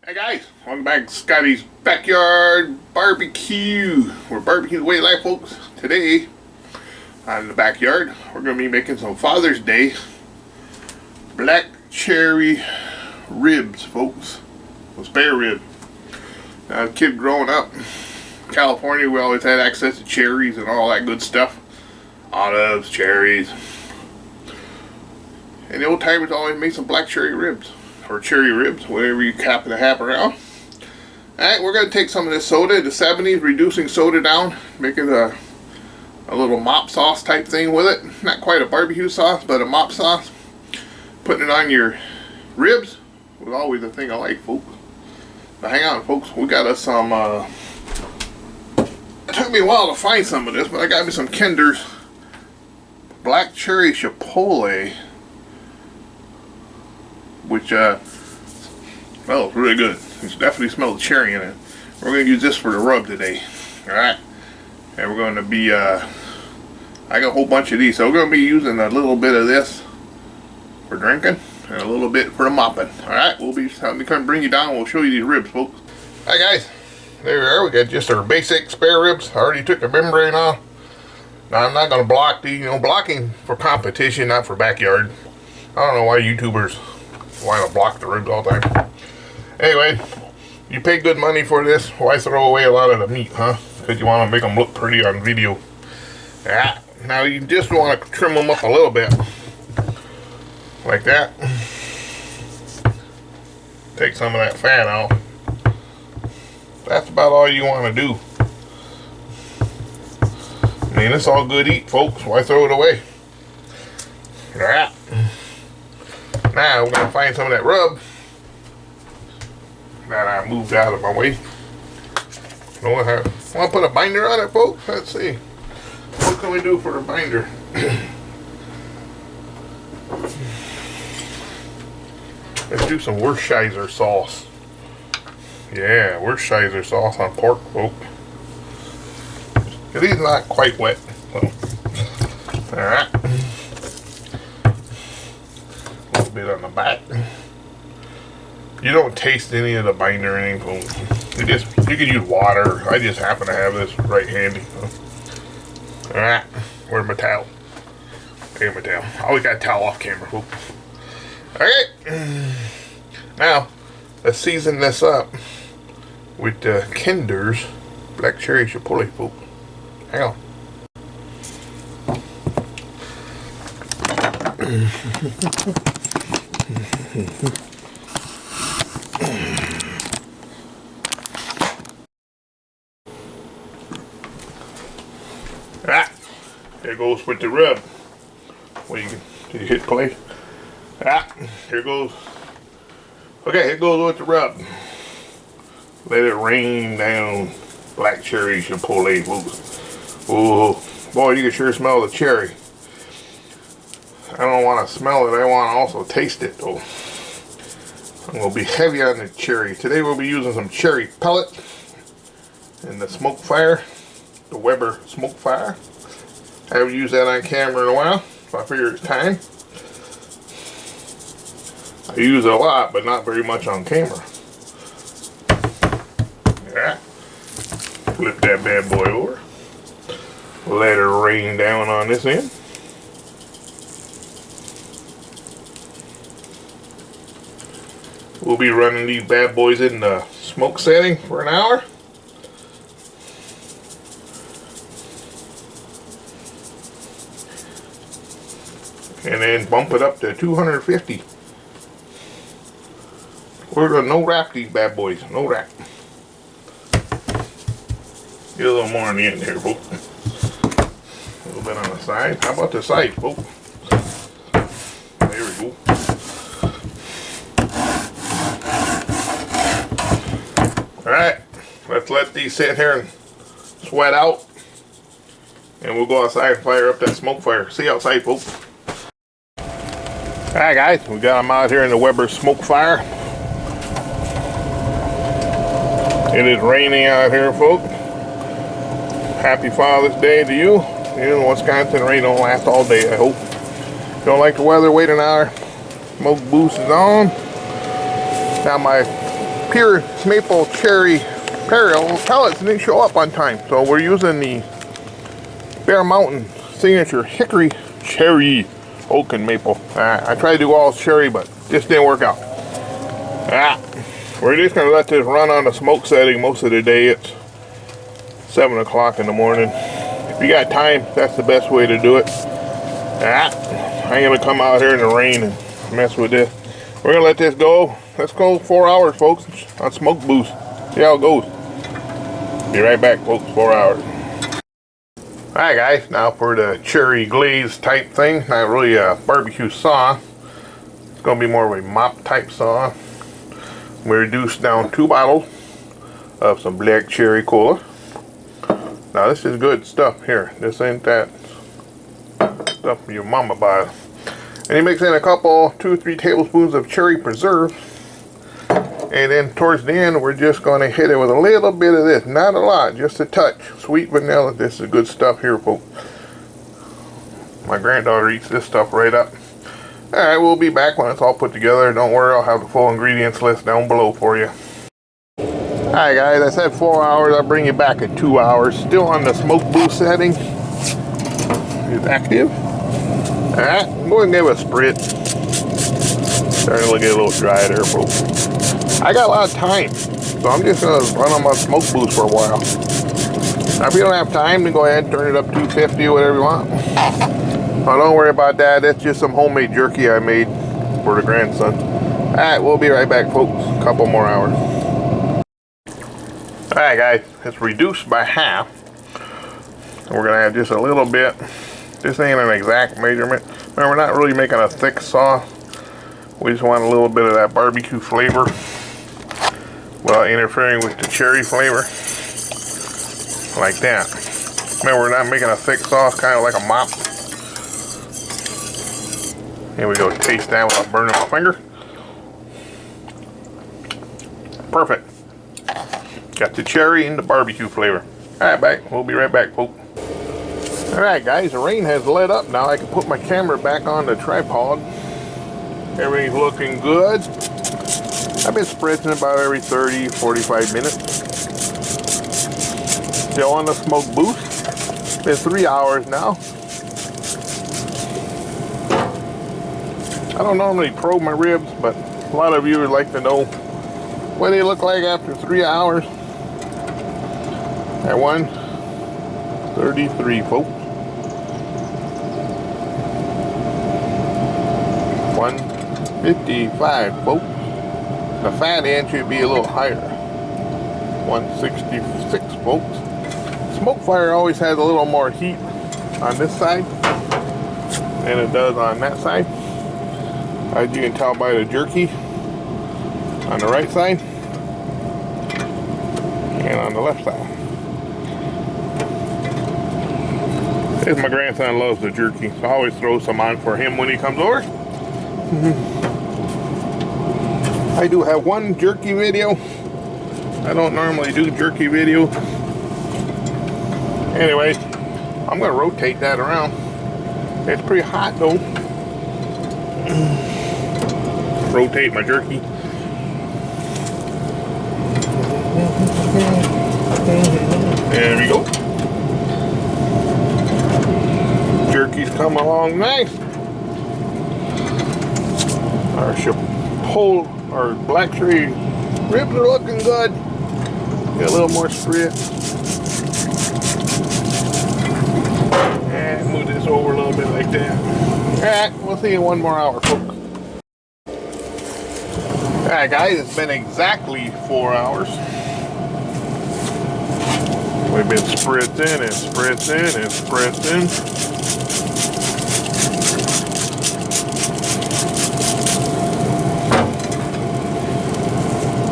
Hey guys, welcome back to Scotty's Backyard Barbecue. We're barbecuing the way of life, folks. Today, out in the backyard, we're going to be making some Father's Day black cherry ribs, folks. A spare rib. Now, as a kid growing up in California, we always had access to cherries and all that good stuff. Olives, cherries. And the old timers always made some black cherry ribs. Or cherry ribs, whatever you happen to have around. Alright, we're going to take some of this soda, the 70s, reducing soda down, making a little mop sauce type thing with it. Not quite a barbecue sauce, but a mop sauce. Putting it on your ribs was always a thing I like, folks. But hang on, folks, we got us some, it took me a while to find some of this, but I got me some Kinder's black cherry chipotle, which smells really good. You definitely smell the cherry in it. We're going to use this for the rub today. Alright? And we're going to be, I got a whole bunch of these. So we're going to be using a little bit of this for drinking and a little bit for the mopping. Alright? We'll be having to come bring you down and we'll show you these ribs, folks. Alright guys, there we are. We got just our basic spare ribs. I already took the membrane off. Now I'm not going to block these, blocking for competition, not for backyard. I don't know why YouTubers want to block the ribs all the time. Anyway, you pay good money for this. Why throw away a lot of the meat, huh? Because you want to make them look pretty on video. Yeah. Now you just want to trim them up a little bit. Like that. Take some of that fat out. That's about all you want to do. I mean, it's all good eat, folks. Why throw it away? Yeah. Now we're going to find some of that rub that I moved out of my way. I want to put a binder on it, folks? Let's see. What can we do for the binder? Let's do some Worcestershire sauce. Yeah, Worcestershire sauce on pork, folks. It is not quite wet. So. Alright. Bit on the back. You don't taste any of the binder or anything. You can use water. I just happen to have this right handy. Alright, where's my towel? Here's my towel. I always got a towel off camera, folks. Alright. Now, let's season this up with the Kinder's black cherry chipotle, folks. Hang on. Ah, there goes with the rub. Well, you hit play. Ah, here goes. Okay, here goes with the rub. Let it rain down. Black cherry chipotle. Oh, boy, you can sure smell the cherry. I don't want to smell it, I want to also taste it though. I'm going to be heavy on the cherry. Today we'll be using some cherry pellet in the smoke fire, the Weber smoke fire. I haven't used that on camera in a while, so I figure it's time. I use it a lot, but not very much on camera. Yeah. Flip that bad boy over. Let it rain down on this end. We'll be running these bad boys in the smoke setting for an hour. And then bump it up to 250. We're gonna no wrap these bad boys, no wrap. Get a little more on the end here, folks. A little bit on the side. How about the side, folks? There we go. Alright, let's let these sit here and sweat out. And we'll go outside and fire up that smoke fire. See you outside, folks. Alright guys, we got them out here in the Weber smoke fire. It is raining out here, folks. Happy Father's Day to you. In Wisconsin, rain don't last all day, I hope. If you don't like the weather, wait an hour. Smoke boost is on. Now my pure maple cherry pellets didn't show up on time, so we're using the Bear Mountain signature hickory cherry oak and maple. I tried to do all cherry, but this didn't work out. We're just gonna let this run on the smoke setting most of the day. It's 7 o'clock in the morning. If you got time, that's the best way to do it. I ain't gonna come out here in the rain and mess with this. We're gonna let this go. Let's go 4 hours, folks, on smoke boost. See how it goes. Be right back, folks. 4 hours. Alright guys, now for the cherry glaze type thing. Not really a barbecue saw. It's going to be more of a mop type saw. We reduced down 2 bottles of some black cherry cola. Now this is good stuff here. This ain't that stuff your mama buys. And you mix in a couple, 2-3 tablespoons of cherry preserve. And then towards the end, we're just going to hit it with a little bit of this. Not a lot, just a touch. Sweet vanilla. This is good stuff here, folks. My granddaughter eats this stuff right up. Alright, we'll be back when it's all put together. Don't worry, I'll have the full ingredients list down below for you. Alright guys, I said 4 hours. I'll bring you back in 2 hours. Still on the smoke boost setting. It's active. Alright, I'm going to give it a spritz. Starting to get a little dry there, folks. I got a lot of time, so I'm just going to run on my smoke boost for a while. Now, if you don't have time, then go ahead and turn it up to 250 or whatever you want. Now, don't worry about that. That's just some homemade jerky I made for the grandson. Alright, we'll be right back, folks. A couple more hours. Alright, guys. It's reduced by half. We're going to add just a little bit. This ain't an exact measurement. Remember, we're not really making a thick sauce. We just want a little bit of that barbecue flavor while interfering with the cherry flavor. Like that. Remember, we're not making a thick sauce, kind of like a mop. Here we go, taste that without burning my finger. Perfect. Got the cherry and the barbecue flavor. Alright, back. We'll be right back, folks. Alright, guys, the rain has let up now. I can put my camera back on the tripod. Everything's looking good. I've been spritzing about every 30-45 minutes. Still on the smoke boost. It's been 3 hours now. I don't normally probe my ribs, but a lot of you would like to know what they look like after 3 hours. At 1:33, folks. 1:55, folks. The fat end should be a little higher. 166, folks. Smoke fire always has a little more heat on this side than it does on that side. As you can tell by the jerky on the right side and on the left side. As my grandson loves the jerky, so I always throw some on for him when he comes over. I do have one jerky video. I don't normally do jerky videos. Anyway, I'm going to rotate that around. It's pretty hot though. Rotate my jerky. There we go. Jerky's coming along nice. Our chipotle, our black cherry ribs are looking good. Get a little more spritz. And move this over a little bit like that. Alright, we'll see you in 1 more hour, folks. Alright guys, it's been exactly 4 hours. We've been spritzing and spritzing and spritzing.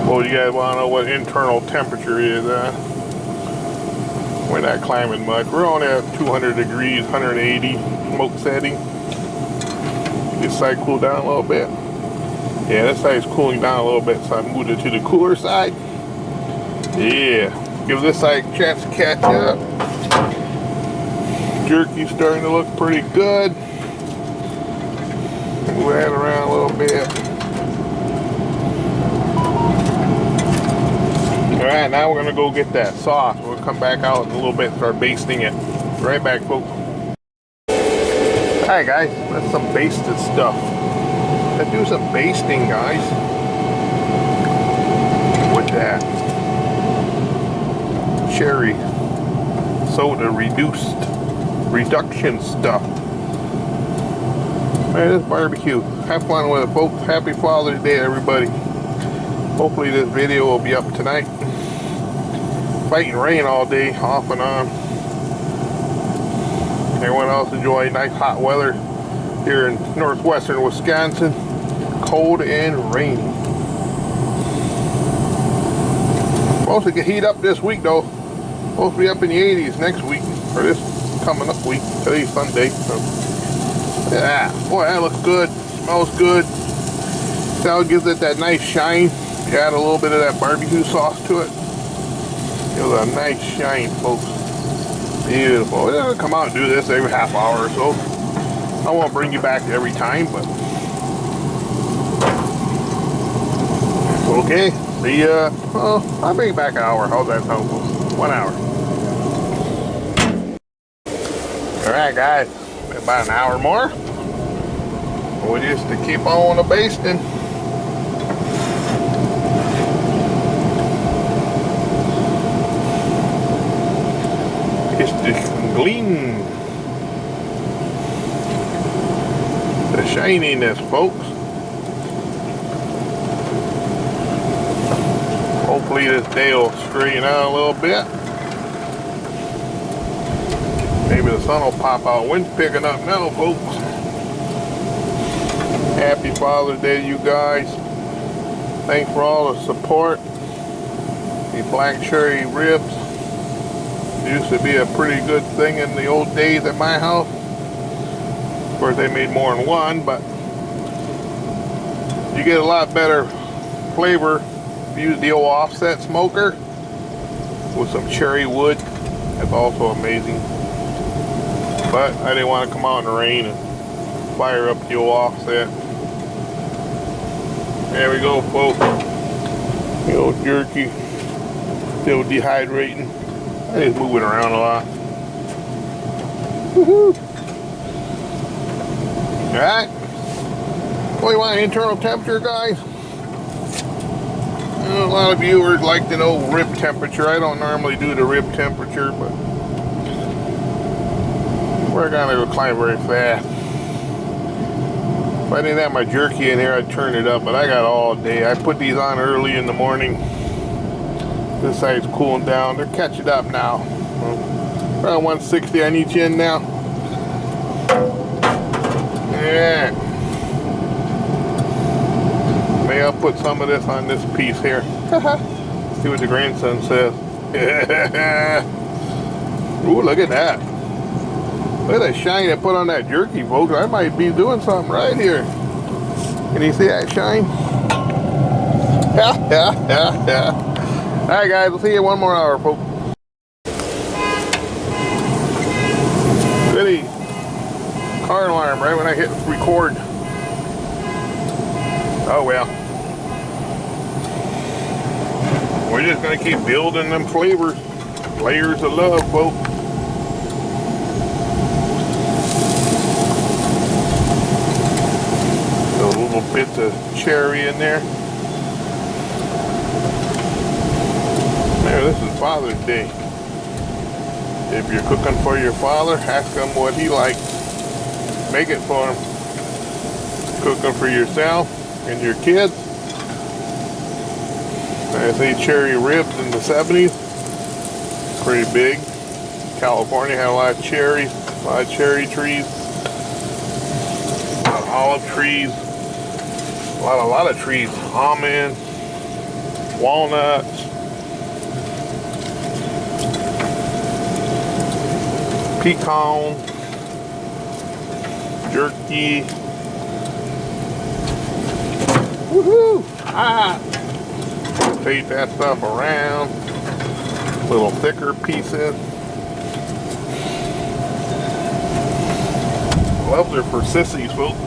Well, you guys want to know what internal temperature is, we're not climbing much. We're only at 200 degrees, 180 smoke setting. This side cool down a little bit. Yeah, this side's cooling down a little bit, so I moved it to the cooler side. Yeah, give this side a chance to catch up. Jerky's starting to look pretty good. Move that around a little bit. Alright, now we're gonna go get that sauce. We'll come back out in a little bit and start basting it. Right back, folks. Alright guys, that's some basted stuff. Let's do some basting, guys. With that cherry soda reduction stuff. Man, this barbecue. Have fun with it, folks. Happy Father's Day, everybody. Hopefully this video will be up tonight. Fighting rain all day, off and on. Everyone else enjoy nice hot weather here in northwestern Wisconsin. Cold and rainy. Supposed to get heat up this week though. Supposed to be up in the 80s next week, or this coming up week. Today's Sunday. So. Yeah, boy, that looks good. Smells good. Now it gives it that nice shine. You add a little bit of that barbecue sauce to it. Gives it a nice shine, folks. Beautiful. It'll come out and do this every half hour or so. I won't bring you back every time, but okay. See ya. Well, I'll bring you back an hour. How's that sound, folks? 1 hour. Alright, guys. About an hour more. We'll just to keep on the basting. It's the gleam, the shininess, folks. Hopefully this day will straighten out a little bit. Maybe the sun will pop out. Wind's picking up now, folks. Happy Father's Day, you guys. Thanks for all the support. The black cherry ribs used to be a pretty good thing in the old days at my house. Of course, they made more than one, but you get a lot better flavor if you use the old offset smoker with some cherry wood. That's also amazing. But I didn't want to come out in the rain and fire up the old offset. There we go, folks. The old jerky. Still dehydrating. I just move it around a lot. Woohoo! Alright. Well, you want internal temperature, guys? A lot of viewers like to know rib temperature. I don't normally do the rib temperature, but we're gonna go climb very fast. If I didn't have my jerky in here, I'd turn it up, but I got all day. I put these on early in the morning. This side's cooling down. They're catching up now. Around 160 on each end now. Yeah. Maybe I'll put some of this on this piece here. See what the grandson says. Ooh, look at that. Look at that shine I put on that jerky, folks. I might be doing something right here. Can you see that shine? Alright guys, we'll see you 1 more hour, folks. Goody. Car alarm right when I hit record. Oh well. We're just gonna keep building them flavors. Layers of love, folks. Those little bits of cherry in there. There, this is Father's Day. If you're cooking for your father, ask him what he likes. Make it for him. Cooking for yourself and your kids. I say cherry ribs in the 70s. Pretty big. California had a lot of cherries, a lot of cherry trees, a lot of olive trees, a lot of trees. Almonds, walnuts, pecan, jerky. Woohoo! Ah! Rotate that stuff around. Little thicker pieces. Gloves are for sissies, folks.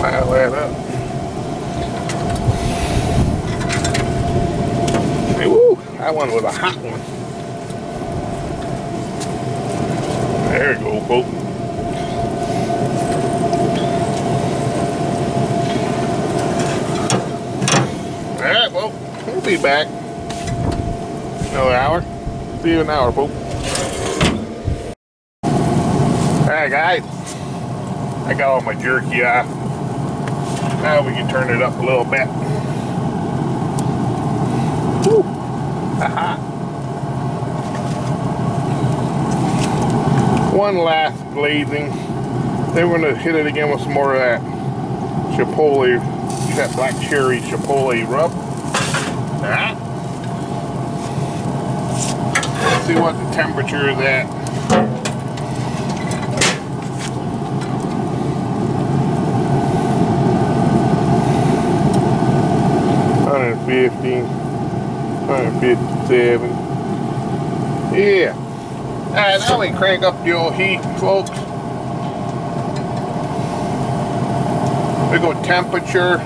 Pile that up. one was a hot one. There you go, folks. Alright, well, we'll be back. Another hour. See you in an hour, folks. Alright, guys. I got all my jerky off. Now we can turn it up a little bit. Woo! Haha! One last glazing. Then we're going to hit it again with some more of that chipotle, that black cherry chipotle rub. Ah. Let's see what the temperature is at. 150, 157. Yeah. Alright, now we crank up the old heat, folks. We go temperature.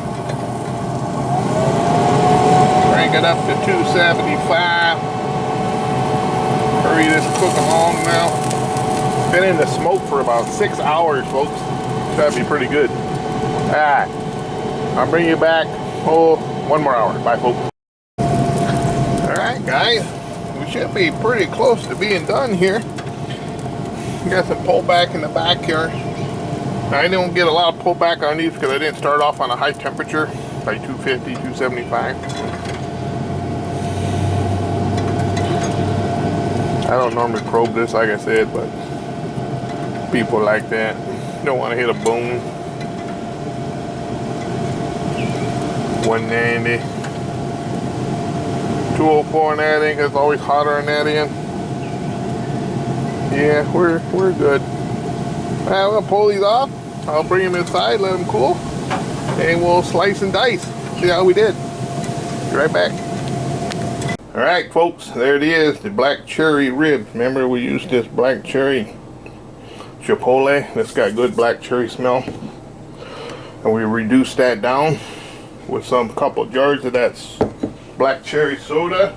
Crank it up to 275. Hurry this cook along now. Been in the smoke for about 6 hours, folks. That'd be pretty good. Alright. I'll bring you back. Oh, 1 more hour. Bye, folks. Alright, guys. We should be pretty close to being done here. Got some pullback in the back here. I don't get a lot of pullback on these because I didn't start off on a high temperature, like 250, 275. I don't normally probe this, like I said, but people like that. Don't want to hit a bone. 190. 204 on that end, 'cause it's always hotter on that end. Yeah, we're good. Alright, we'll pull these off. I'll bring them inside, let them cool, and we'll slice and dice. See how we did. Be right back. Alright, folks, there it is, the black cherry ribs. Remember, we used this black cherry chipotle. That's got good black cherry smell. And we reduced that down with some couple jars of that black cherry soda.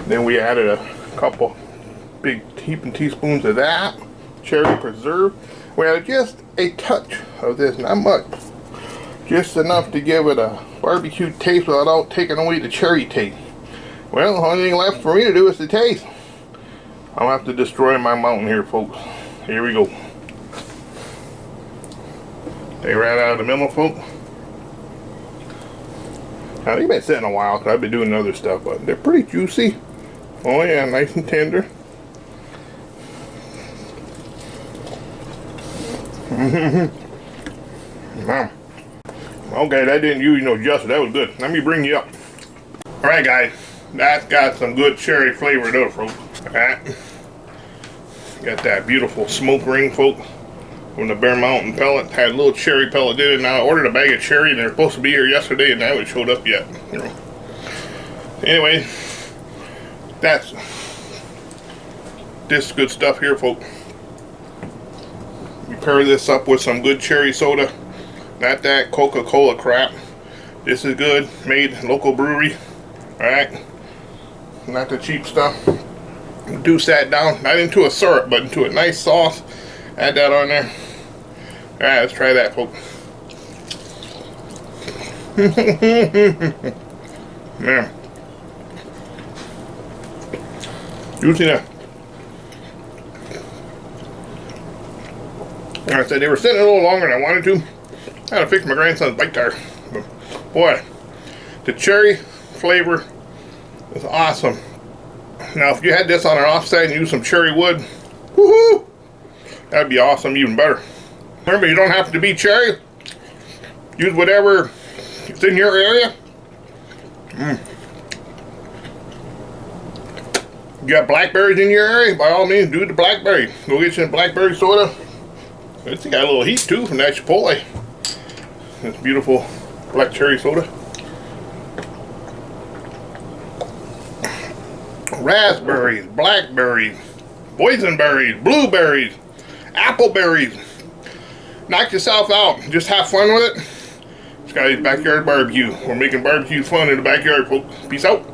Then we added a couple big heaping teaspoons of that cherry preserve. We added just a touch of this, not much, just enough to give it a barbecue taste without taking away the cherry taste. Well, the only thing left for me to do is to taste. I'll have to destroy my mountain here, folks. Here we go. They right out of the middle, folks. Now they've been sitting a while because I've been doing other stuff, but they're pretty juicy. Oh yeah, nice and tender. Wow. Okay, that didn't use no justice. That was good. Let me bring you up. Alright, guys. That's got some good cherry flavor though, folks. Alright. Got that beautiful smoke ring, folks, from the Bear Mountain pellet. Had a little cherry pellet in it. Now I ordered a bag of cherry and they're supposed to be here yesterday and they haven't showed up yet. You know. Anyway, that's this good stuff here, folks. You pair this up with some good cherry soda, not that Coca-Cola crap. This is good, made local brewery. Alright, not the cheap stuff. Reduce that down, not into a syrup, but into a nice sauce. Add that on there. Alright, let's try that, folks. Man, juicy now. Like I said, they were sitting a little longer than I wanted to. I had to fix my grandson's bike tire. But boy, the cherry flavor is awesome. Now, if you had this on an offsite and used some cherry wood, woohoo! That'd be awesome, even better. Remember, you don't have to be cherry. Use whatever is in your area. You got blackberries in your area? By all means, do the blackberry. Go get you some blackberry soda. It's got a little heat too from that chipotle. This beautiful black cherry soda. Raspberries, blackberries, boysenberries, blueberries, appleberries. Knock yourself out. Just have fun with it. Scotty's Backyard Barbecue. We're making barbecue fun in the backyard, folks. Peace out.